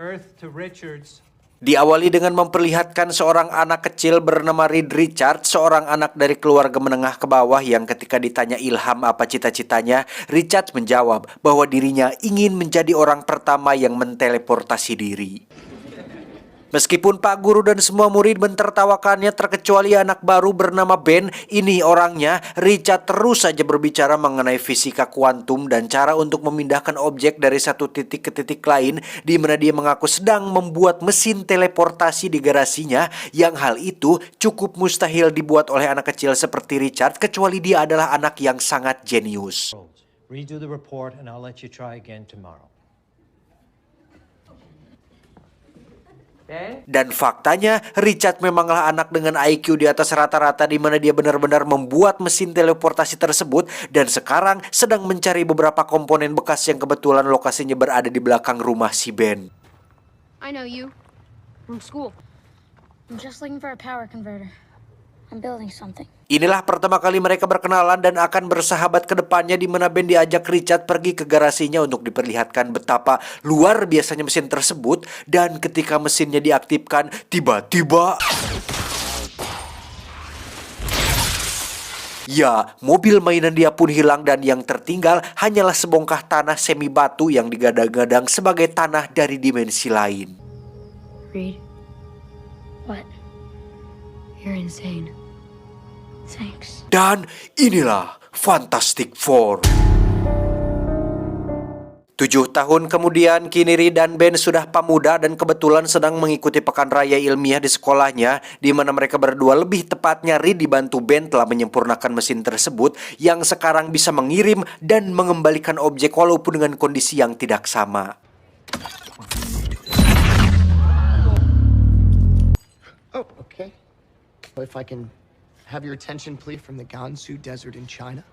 Earth to Richards. Diawali dengan memperlihatkan seorang anak kecil bernama Reed Richards, seorang anak dari keluarga menengah ke bawah yang ketika ditanya Ilham apa cita-citanya, Richards menjawab bahwa dirinya ingin menjadi orang pertama yang menteleportasi diri. Meskipun Pak Guru dan semua murid mentertawakannya terkecuali anak baru bernama Ben, ini orangnya, Richard terus saja berbicara mengenai fisika kuantum dan cara untuk memindahkan objek dari satu titik ke titik lain, di mana dia mengaku sedang membuat mesin teleportasi di garasinya, yang hal itu cukup mustahil dibuat oleh anak kecil seperti Richard, kecuali dia adalah anak yang sangat jenius. Redo the report and I'll let you try again tomorrow. Dan faktanya, Richard memanglah anak dengan IQ di atas rata-rata di mana dia benar-benar membuat mesin teleportasi tersebut dan sekarang sedang mencari beberapa komponen bekas yang kebetulan lokasinya berada di belakang rumah si Ben. I know you. From school. I'm just looking for a power converter. I'm building something. Inilah pertama kali mereka berkenalan dan akan bersahabat ke depannya di mana Ben diajak Richard pergi ke garasinya untuk diperlihatkan betapa luar biasanya mesin tersebut, dan ketika mesinnya diaktifkan, tiba-tiba ya, mobil mainan dia pun hilang dan yang tertinggal hanyalah sebongkah tanah semi batu yang digadang-gadang sebagai tanah dari dimensi lain. Reed. What? You're insane. Thanks. Dan inilah Fantastic Four. 7 tahun kemudian, kini Reed dan Ben sudah pamuda dan kebetulan sedang mengikuti pekan raya ilmiah di sekolahnya, di mana mereka berdua, lebih tepatnya Reed dibantu Ben, telah menyempurnakan mesin tersebut yang sekarang bisa mengirim dan mengembalikan objek walaupun dengan kondisi yang tidak sama. Oh, okay. Well, if I can have your attention, please, from the Gansu Desert in China.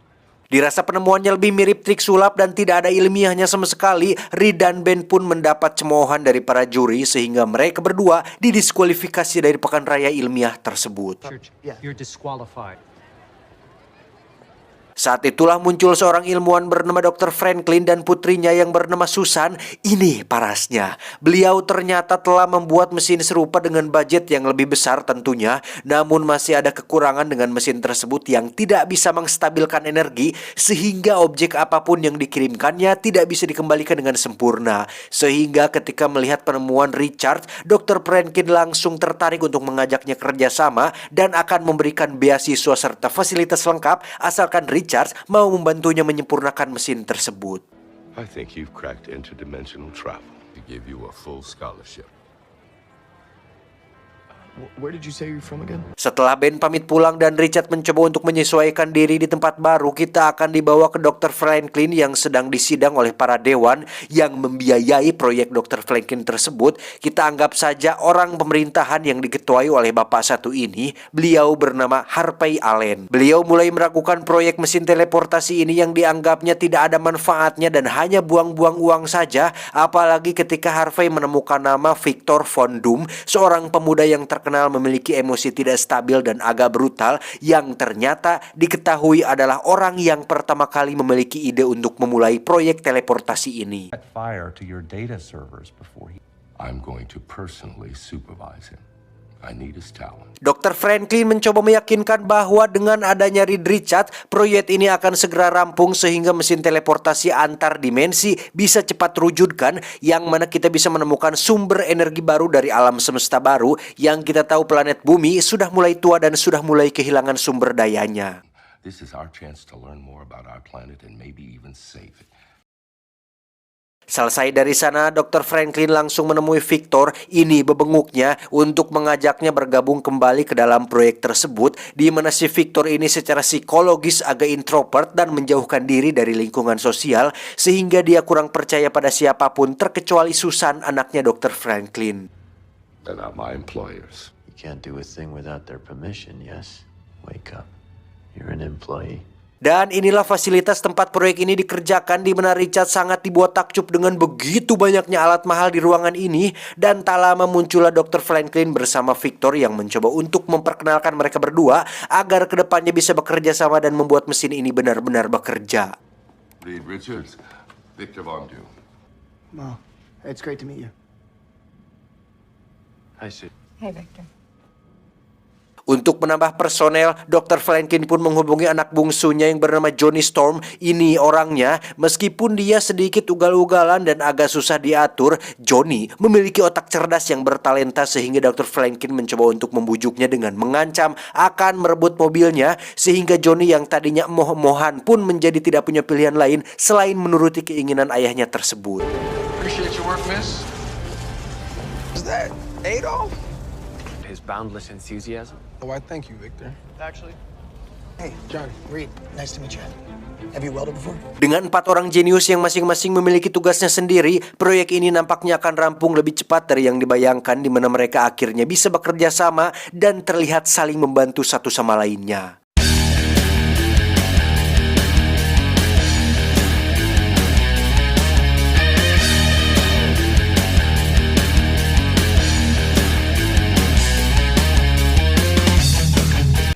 Dirasa penemuannya lebih mirip trik sulap dan tidak ada ilmiahnya sama sekali, Reed dan Ben pun mendapat cemoohan dari para juri sehingga mereka berdua didiskualifikasi dari pekan raya ilmiah tersebut. You're disqualified. Saat itulah muncul seorang ilmuwan bernama Dr. Franklin dan putrinya yang bernama Susan. Ini parasnya, beliau ternyata telah membuat mesin serupa dengan budget yang lebih besar tentunya, namun masih ada kekurangan dengan mesin tersebut yang tidak bisa menstabilkan energi sehingga objek apapun yang dikirimkannya tidak bisa dikembalikan dengan sempurna. Sehingga ketika melihat penemuan Richard, Dr. Franklin langsung tertarik untuk mengajaknya kerjasama dan akan memberikan beasiswa serta fasilitas lengkap asalkan Richard mau membantunya menyempurnakan mesin tersebut. I think you've cracked interdimensional travel. To give you a full scholarship. Where did you say you're from again? Setelah Ben pamit pulang dan Richard mencoba untuk menyesuaikan diri di tempat baru, kita akan dibawa ke Dr. Franklin yang sedang disidang oleh para dewan yang membiayai proyek Dr. Franklin tersebut. Kita anggap saja orang pemerintahan yang diketuai oleh bapak satu ini. Beliau bernama Harvey Allen. Beliau mulai meragukan proyek mesin teleportasi ini yang dianggapnya tidak ada manfaatnya dan hanya buang-buang uang saja. Apalagi ketika Harvey menemukan nama Victor Von Doom, seorang pemuda yang terkenal memiliki emosi tidak stabil dan agak brutal, yang ternyata diketahui adalah orang yang pertama kali memiliki ide untuk memulai proyek teleportasi ini. Fire to your data servers before he... I'm going to personally supervise him. I need his talent. Dr. Franklin mencoba meyakinkan bahwa dengan adanya Reed Richard, proyek ini akan segera rampung sehingga mesin teleportasi antar dimensi bisa cepat terwujudkan, yang mana kita bisa menemukan sumber energi baru dari alam semesta baru yang kita tahu planet bumi sudah mulai tua dan sudah mulai kehilangan sumber dayanya. This is our chance to learn more about our planet and maybe even save it. Selesai dari sana, Dr. Franklin langsung menemui Victor, ini bebenguknya, untuk mengajaknya bergabung kembali ke dalam proyek tersebut, di mana si Victor ini secara psikologis agak introvert dan menjauhkan diri dari lingkungan sosial, sehingga dia kurang percaya pada siapapun terkecuali Susan, anaknya Dr. Franklin. They're not my employers. You can't do a thing without their permission, yes? Wake up. You're an employee. Dan inilah fasilitas tempat proyek ini dikerjakan, di mana Richard sangat dibuat takjub dengan begitu banyaknya alat mahal di ruangan ini. Dan tak lama muncullah Dr. Franklin bersama Victor yang mencoba untuk memperkenalkan mereka berdua agar kedepannya bisa bekerja sama dan membuat mesin ini benar-benar bekerja. Reed Richards, Victor Von Doom. Well, it's great to meet you. Hi, Sue. Hey, Victor. Untuk menambah personel, Dr. Franklin pun menghubungi anak bungsunya yang bernama Johnny Storm. Ini orangnya, meskipun dia sedikit ugal-ugalan dan agak susah diatur, Johnny memiliki otak cerdas yang bertalenta sehingga Dr. Franklin mencoba untuk membujuknya dengan mengancam akan merebut mobilnya, sehingga Johnny yang tadinya emoh-emohan pun menjadi tidak punya pilihan lain selain menuruti keinginan ayahnya tersebut. Appreciate your work, miss. Is that Adolf? His boundless enthusiasm. Oh, I thank you, Victor. Actually. Hey, Johnny. Reed, nice to meet you. Have you welded before? Dengan 4 orang jenius yang masing-masing memiliki tugasnya sendiri, proyek ini nampaknya akan rampung lebih cepat dari yang dibayangkan, di mana mereka akhirnya bisa bekerja sama dan terlihat saling membantu satu sama lainnya.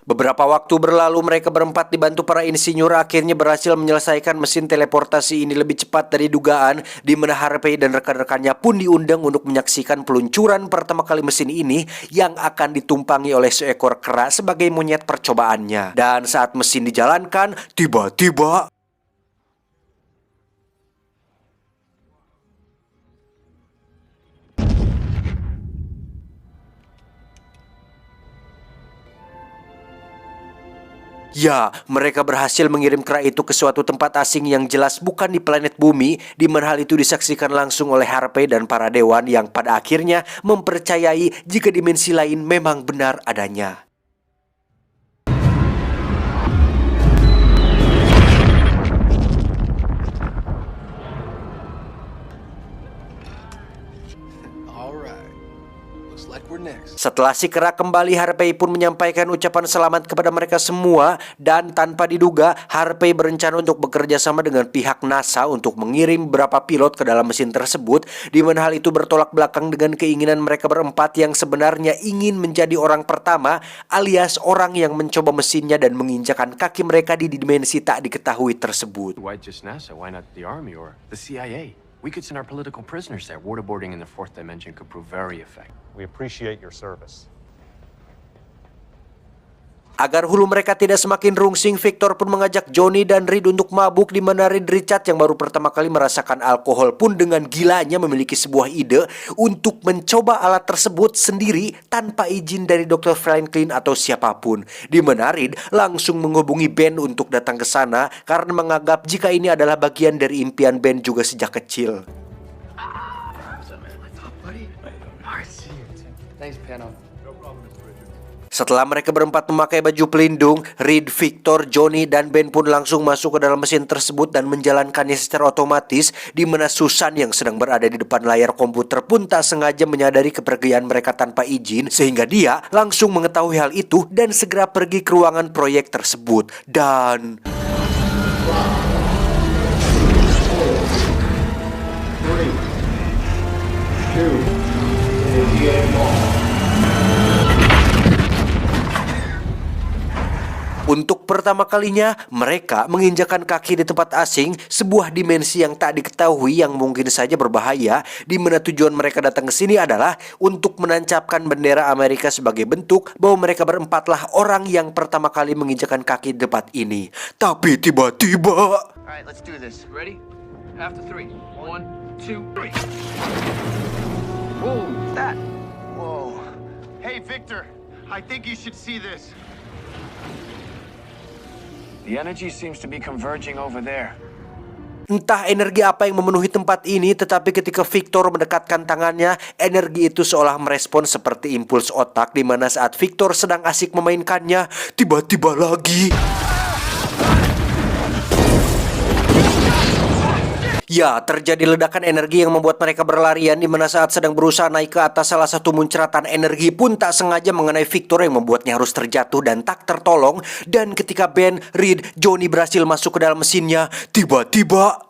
Beberapa waktu berlalu, mereka berempat dibantu para insinyur akhirnya berhasil menyelesaikan mesin teleportasi ini lebih cepat dari dugaan, di mana Harvey dan rekan-rekannya pun diundang untuk menyaksikan peluncuran pertama kali mesin ini yang akan ditumpangi oleh seekor kera sebagai monyet percobaannya. Dan saat mesin dijalankan, tiba-tiba ya, mereka berhasil mengirim kera itu ke suatu tempat asing yang jelas bukan di planet bumi, di mana hal itu disaksikan langsung oleh Harvey dan para dewan yang pada akhirnya mempercayai jika dimensi lain memang benar adanya. All right. Looks like we're next. Setelah si kera kembali, Harvey pun menyampaikan ucapan selamat kepada mereka semua, dan tanpa diduga Harvey berencana untuk bekerja sama dengan pihak NASA untuk mengirim beberapa pilot ke dalam mesin tersebut, di mana hal itu bertolak belakang dengan keinginan mereka berempat yang sebenarnya ingin menjadi orang pertama, alias orang yang mencoba mesinnya dan menginjakan kaki mereka di dimensi tak diketahui tersebut. Why just NASA? Why not the Army or the CIA? We could send our political prisoners there. Waterboarding in the fourth dimension could prove very effective. We appreciate your service. Agar hulu mereka tidak semakin rungsing, Victor pun mengajak Johnny dan Reed untuk mabuk, di mana Reed Richard yang baru pertama kali merasakan alkohol pun dengan gilanya memiliki sebuah ide untuk mencoba alat tersebut sendiri tanpa izin dari Dr. Franklin atau siapapun. Di mana Reed langsung menghubungi Ben untuk datang ke sana karena menganggap jika ini adalah bagian dari impian Ben juga sejak kecil. Thanks, Pano. Setelah mereka berempat memakai baju pelindung, Reed, Victor, Johnny, dan Ben pun langsung masuk ke dalam mesin tersebut dan menjalankannya secara otomatis, di mana Susan yang sedang berada di depan layar komputer pun tak sengaja menyadari kepergian mereka tanpa izin, sehingga dia langsung mengetahui hal itu dan segera pergi ke ruangan proyek tersebut. Dan untuk pertama kalinya, mereka menginjakan kaki di tempat asing, sebuah dimensi yang tak diketahui yang mungkin saja berbahaya, di mana tujuan mereka datang ke sini adalah untuk menancapkan bendera Amerika sebagai bentuk bahwa mereka berempatlah orang yang pertama kali menginjakan kaki di tempat ini. Tapi tiba-tiba, Alright, let's do this. Ready? After 3. 1, 2, 3. Whoa, that. Whoa. Hey, Victor. I think you should see this. The energy seems to be converging over there. entah energi apa yang memenuhi tempat ini, tetapi ketika Victor mendekatkan tangannya, energi itu seolah merespon seperti impuls otak, di mana saat Victor sedang asik memainkannya, tiba-tiba lagi ya, terjadi ledakan energi yang membuat mereka berlarian, di mana saat sedang berusaha naik ke atas, salah satu muncratan energi pun tak sengaja mengenai Victor yang membuatnya harus terjatuh dan tak tertolong. Dan ketika Ben, Reed, Johnny berhasil masuk ke dalam mesinnya, tiba-tiba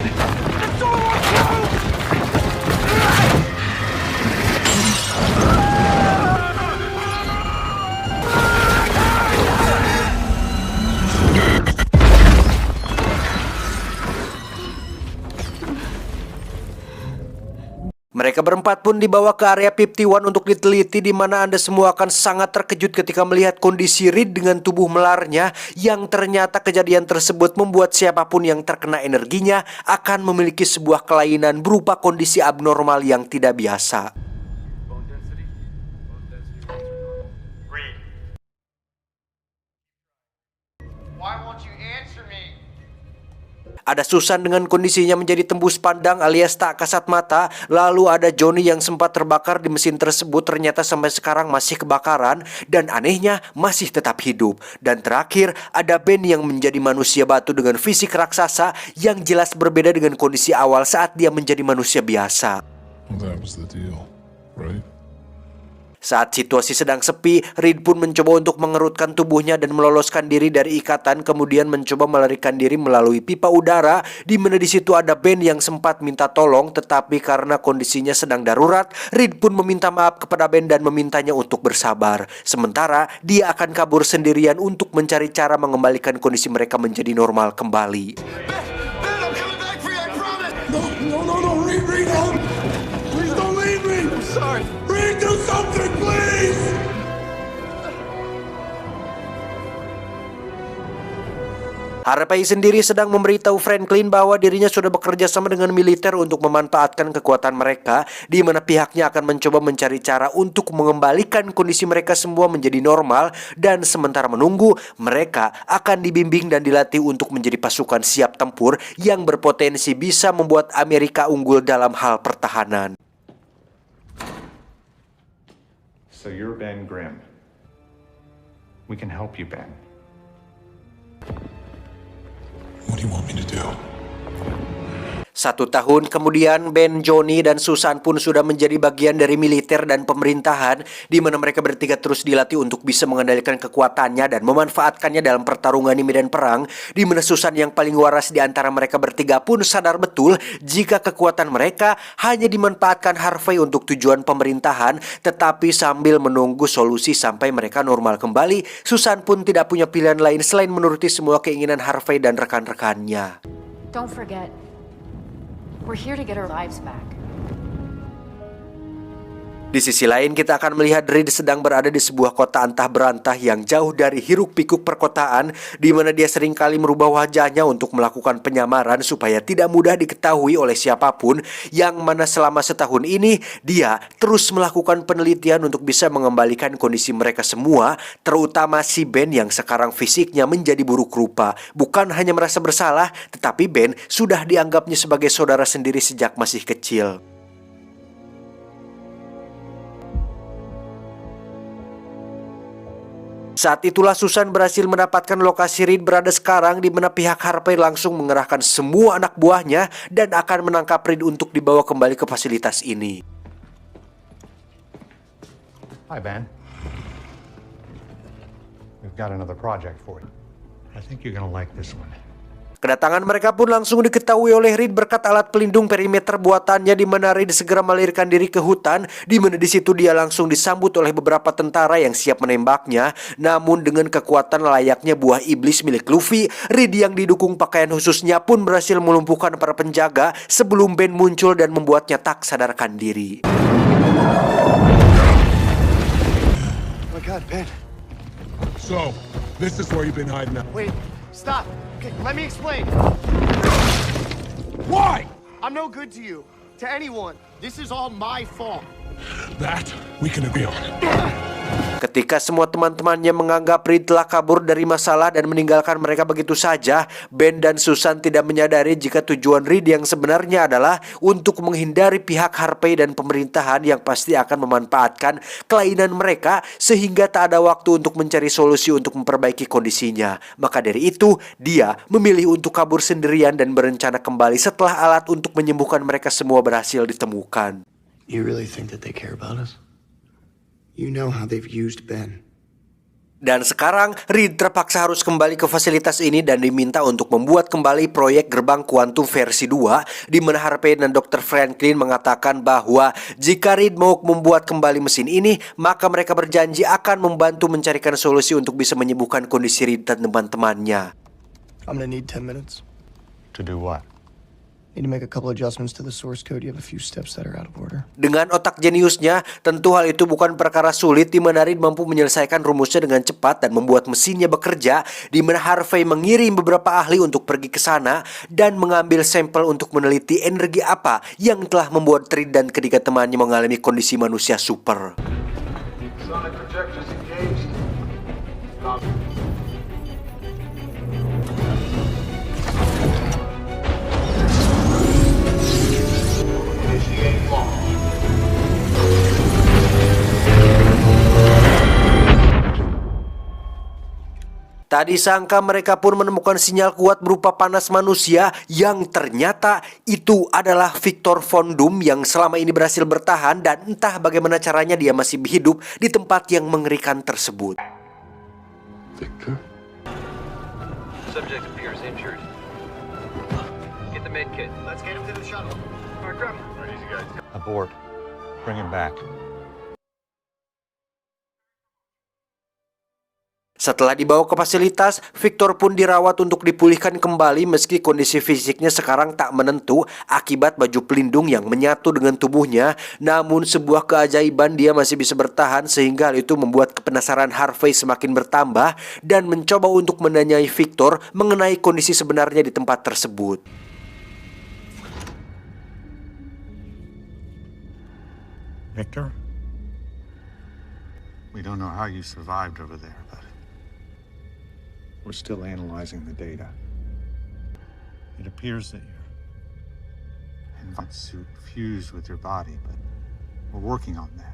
Mereka berempat pun dibawa ke area 51 untuk diteliti, di mana Anda semua akan sangat terkejut ketika melihat kondisi Reed dengan tubuh melarnya, yang ternyata kejadian tersebut membuat siapapun yang terkena energinya akan memiliki sebuah kelainan berupa kondisi abnormal yang tidak biasa. Why won't you answer me? Ada Susan dengan kondisinya menjadi tembus pandang alias tak kasat mata. Lalu ada Johnny yang sempat terbakar di mesin tersebut, ternyata sampai sekarang masih kebakaran dan anehnya masih tetap hidup. Dan terakhir ada Ben yang menjadi manusia batu dengan fisik raksasa yang jelas berbeda dengan kondisi awal saat dia menjadi manusia biasa. Well, that was the deal, right? Saat situasi sedang sepi, Reed pun mencoba untuk mengerutkan tubuhnya dan meloloskan diri dari ikatan, kemudian mencoba melarikan diri melalui pipa udara, di mana di situ ada Ben yang sempat minta tolong, tetapi karena kondisinya sedang darurat, Reed pun meminta maaf kepada Ben dan memintanya untuk bersabar. Sementara dia akan kabur sendirian untuk mencari cara mengembalikan kondisi mereka menjadi normal kembali. No, Reed, no. Please don't leave me. I'm sorry. Reed, do something, please. Harvey sendiri sedang memberitahu Franklin bahwa dirinya sudah bekerja sama dengan militer untuk memanfaatkan kekuatan mereka, di mana pihaknya akan mencoba mencari cara untuk mengembalikan kondisi mereka semua menjadi normal, dan sementara menunggu, mereka akan dibimbing dan dilatih untuk menjadi pasukan siap tempur yang berpotensi bisa membuat Amerika unggul dalam hal pertahanan. So you're Ben Grimm. We can help you, Ben. What do you want me to do? 1 tahun kemudian, Ben, Johnny, dan Susan pun sudah menjadi bagian dari militer dan pemerintahan, di mana mereka bertiga terus dilatih untuk bisa mengendalikan kekuatannya dan memanfaatkannya dalam pertarungan di medan perang, di mana Susan yang paling waras di antara mereka bertiga pun sadar betul jika kekuatan mereka hanya dimanfaatkan Harvey untuk tujuan pemerintahan, tetapi sambil menunggu solusi sampai mereka normal kembali, Susan pun tidak punya pilihan lain selain menuruti semua keinginan Harvey dan rekan-rekannya. Don't forget, we're here to get our lives back. Di sisi lain, kita akan melihat Reed sedang berada di sebuah kota antah berantah yang jauh dari hiruk-pikuk perkotaan, di mana dia seringkali merubah wajahnya untuk melakukan penyamaran supaya tidak mudah diketahui oleh siapapun, yang mana selama setahun ini dia terus melakukan penelitian untuk bisa mengembalikan kondisi mereka semua, terutama si Ben yang sekarang fisiknya menjadi buruk rupa. Bukan hanya merasa bersalah, tetapi Ben sudah dianggapnya sebagai saudara sendiri sejak masih kecil. Saat itulah Susan berhasil mendapatkan lokasi Reed berada sekarang, di mana pihak Harvey langsung mengerahkan semua anak buahnya dan akan menangkap Reed untuk dibawa kembali ke fasilitas ini. Hi, Ben. We've got another project for you. I think you're gonna like this one. Kedatangan mereka pun langsung diketahui oleh Reed berkat alat pelindung perimeter buatannya, di mana Reed segera melarikan diri ke hutan, di mana di situ dia langsung disambut oleh beberapa tentara yang siap menembaknya. Namun dengan kekuatan layaknya buah iblis milik Luffy, Reed yang didukung pakaian khususnya pun berhasil melumpuhkan para penjaga sebelum Ben muncul dan membuatnya tak sadarkan diri. Oh my God, Ben. So, this is where you've been hiding out. Wait, stop. Okay, let me explain. Why? I'm no good to you, to anyone. This is all my fault. That we can agree on. Ketika semua teman-temannya menganggap Reed telah kabur dari masalah dan meninggalkan mereka begitu saja, Ben dan Susan tidak menyadari jika tujuan Reed yang sebenarnya adalah untuk menghindari pihak Harvey dan pemerintahan yang pasti akan memanfaatkan kelainan mereka, sehingga tak ada waktu untuk mencari solusi untuk memperbaiki kondisinya. Maka dari itu, dia memilih untuk kabur sendirian dan berencana kembali setelah alat untuk menyembuhkan mereka semua berhasil ditemukan. You really think that they care about us? You know how they've used Ben. Dan sekarang Reed terpaksa harus kembali ke fasilitas ini dan diminta untuk membuat kembali proyek gerbang kuantum versi 2, di mana Harvey dan Dr. Franklin mengatakan bahwa jika Reed mau membuat kembali mesin ini, maka mereka berjanji akan membantu mencarikan solusi untuk bisa menyembuhkan kondisi Reed dan teman-temannya. I'm gonna need 10 minutes. To do what? Need to make a couple adjustments to the source code. You have a few steps that are out of order. Dengan otak jeniusnya, tentu hal itu bukan perkara sulit di mana Reed mampu menyelesaikan rumusnya dengan cepat dan membuat mesinnya bekerja, di mana Harvey mengirim beberapa ahli untuk pergi ke sana dan mengambil sampel untuk meneliti energi apa yang telah membuat Reed dan ketiga temannya mengalami kondisi manusia super. Sonic projectors engaged. Initiate launch. Tak disangka mereka pun menemukan sinyal kuat berupa panas manusia yang ternyata itu adalah Victor Von Doom yang selama ini berhasil bertahan dan entah bagaimana caranya dia masih hidup di tempat yang mengerikan tersebut. Victor? Subject appears injured. Get the med kit. Let's get him to the shuttle. All right, grab him. All right, easy, guys. Abort. Bring him back. Setelah dibawa ke fasilitas, Victor pun dirawat untuk dipulihkan kembali meski kondisi fisiknya sekarang tak menentu akibat baju pelindung yang menyatu dengan tubuhnya. Namun sebuah keajaiban dia masih bisa bertahan sehingga hal itu membuat kepenasaran Harvey semakin bertambah dan mencoba untuk menanyai Victor mengenai kondisi sebenarnya di tempat tersebut. Victor? We don't know how you survived over there, but we're still analyzing the data. It appears that your invite suit fused with your body, but we're working on that.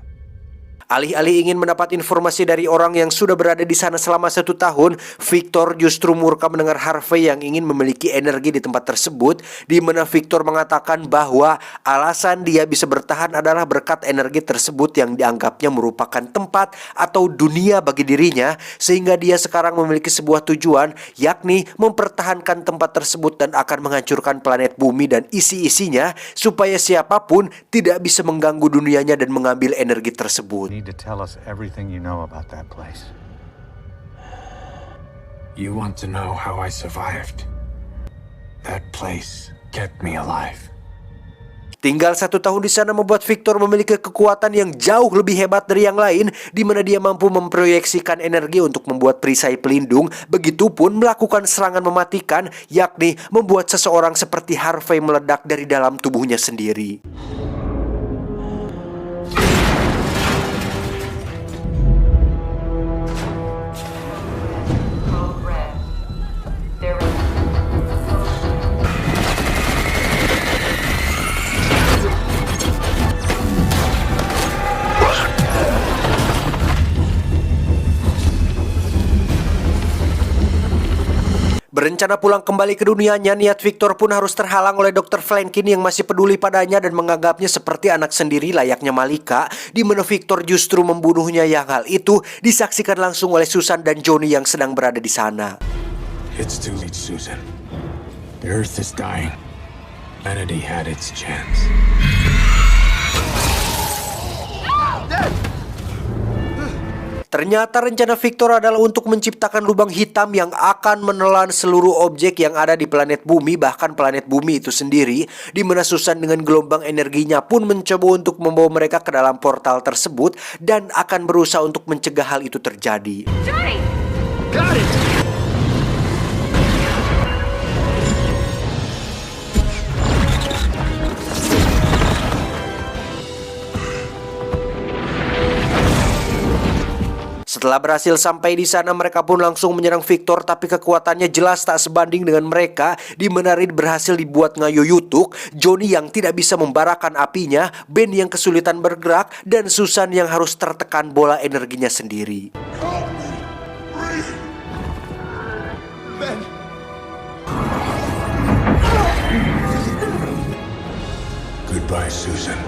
Alih-alih ingin mendapat informasi dari orang yang sudah berada di sana selama 1 tahun, Victor justru murka mendengar Harvey yang ingin memiliki energi di tempat tersebut, di mana Victor mengatakan bahwa alasan dia bisa bertahan adalah berkat energi tersebut yang dianggapnya merupakan tempat atau dunia bagi dirinya, sehingga dia sekarang memiliki sebuah tujuan, yakni mempertahankan tempat tersebut dan akan menghancurkan planet bumi dan isi-isinya supaya siapapun tidak bisa mengganggu dunianya dan mengambil energi tersebut. You need to tell us everything you know about that place. You want to know how I survived? That place kept me alive. Tinggal 1 tahun di sana membuat Victor memiliki kekuatan yang jauh lebih hebat dari yang lain, di mana dia mampu memproyeksikan energi untuk membuat perisai pelindung, begitupun melakukan serangan mematikan, yakni membuat seseorang seperti Harvey meledak dari dalam tubuhnya sendiri. Berencana pulang kembali ke dunianya, niat Victor pun harus terhalang oleh Dr. Flankin yang masih peduli padanya dan menganggapnya seperti anak sendiri layaknya Malika, di mana Victor justru membunuhnya, yang hal itu disaksikan langsung oleh Susan dan Johnny yang sedang berada di sana. It's too late, Susan. The Earth is dying. Humanity had its chance. Ternyata rencana Victor adalah untuk menciptakan lubang hitam yang akan menelan seluruh objek yang ada di planet bumi, bahkan planet bumi itu sendiri, di mana Susan dengan gelombang energinya pun mencoba untuk membawa mereka ke dalam portal tersebut dan akan berusaha untuk mencegah hal itu terjadi. Johnny! Got it! Setelah berhasil sampai di sana, mereka pun langsung menyerang Victor, tapi kekuatannya jelas tak sebanding dengan mereka, di mana Reed berhasil dibuat ngayuyutuk, Johnny yang tidak bisa membarakan apinya, Ben yang kesulitan bergerak, dan Susan yang harus tertekan bola energinya sendiri. Ben! Goodbye, Susan.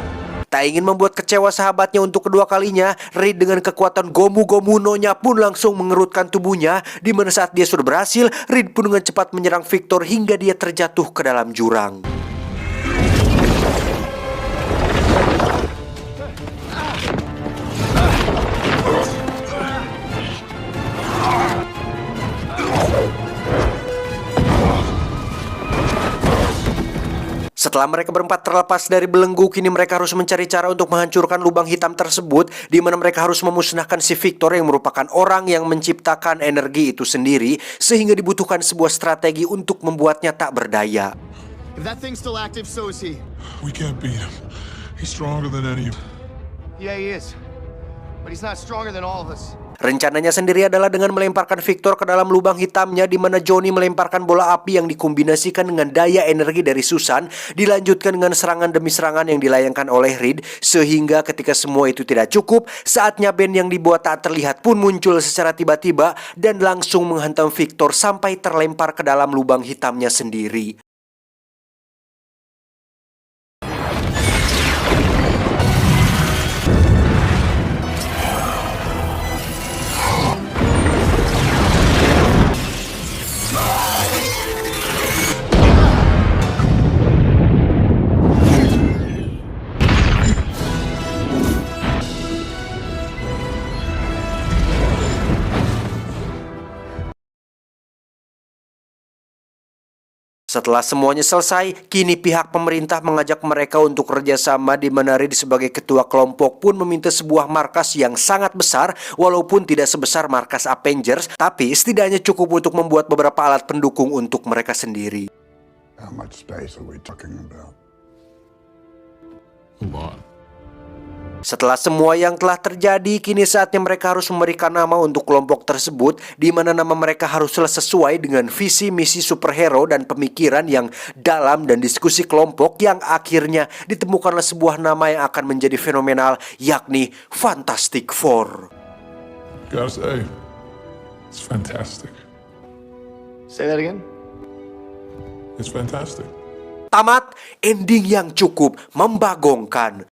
Tak ingin membuat kecewa sahabatnya untuk kedua kalinya, Reed dengan kekuatan Gomu-Gomu no-nya pun langsung mengerutkan tubuhnya, di mana saat dia sudah berhasil, Reed pun dengan cepat menyerang Victor hingga dia terjatuh ke dalam jurang. Setelah mereka berempat terlepas dari belenggu, kini mereka harus mencari cara untuk menghancurkan lubang hitam tersebut, di mana mereka harus memusnahkan si Victor yang merupakan orang yang menciptakan energi itu sendiri, sehingga dibutuhkan sebuah strategi untuk membuatnya tak berdaya. If that thing's still active, so is he. We can't beat him. He's stronger than any of Yeah, he is. But he's not stronger than all of us. Rencananya sendiri adalah dengan melemparkan Victor ke dalam lubang hitamnya, di mana Johnny melemparkan bola api yang dikombinasikan dengan daya energi dari Susan, dilanjutkan dengan serangan demi serangan yang dilayangkan oleh Reed, sehingga ketika semua itu tidak cukup, saatnya band yang dibuat tak terlihat pun muncul secara tiba-tiba dan langsung menghantam Victor sampai terlempar ke dalam lubang hitamnya sendiri. Setelah semuanya selesai, kini pihak pemerintah mengajak mereka untuk kerjasama, di mana Reed sebagai ketua kelompok pun meminta sebuah markas yang sangat besar, walaupun tidak sebesar markas Avengers, tapi setidaknya cukup untuk membuat beberapa alat pendukung untuk mereka sendiri. How much space are we talking about? A lot. Setelah semua yang telah terjadi, kini saatnya mereka harus memberikan nama untuk kelompok tersebut, di mana nama mereka haruslah sesuai dengan visi misi superhero dan pemikiran yang dalam dan diskusi kelompok yang akhirnya ditemukanlah sebuah nama yang akan menjadi fenomenal, yakni Fantastic Four. Gotta say, it's fantastic. Say that again? It's fantastic. Tamat, ending yang cukup membagongkan.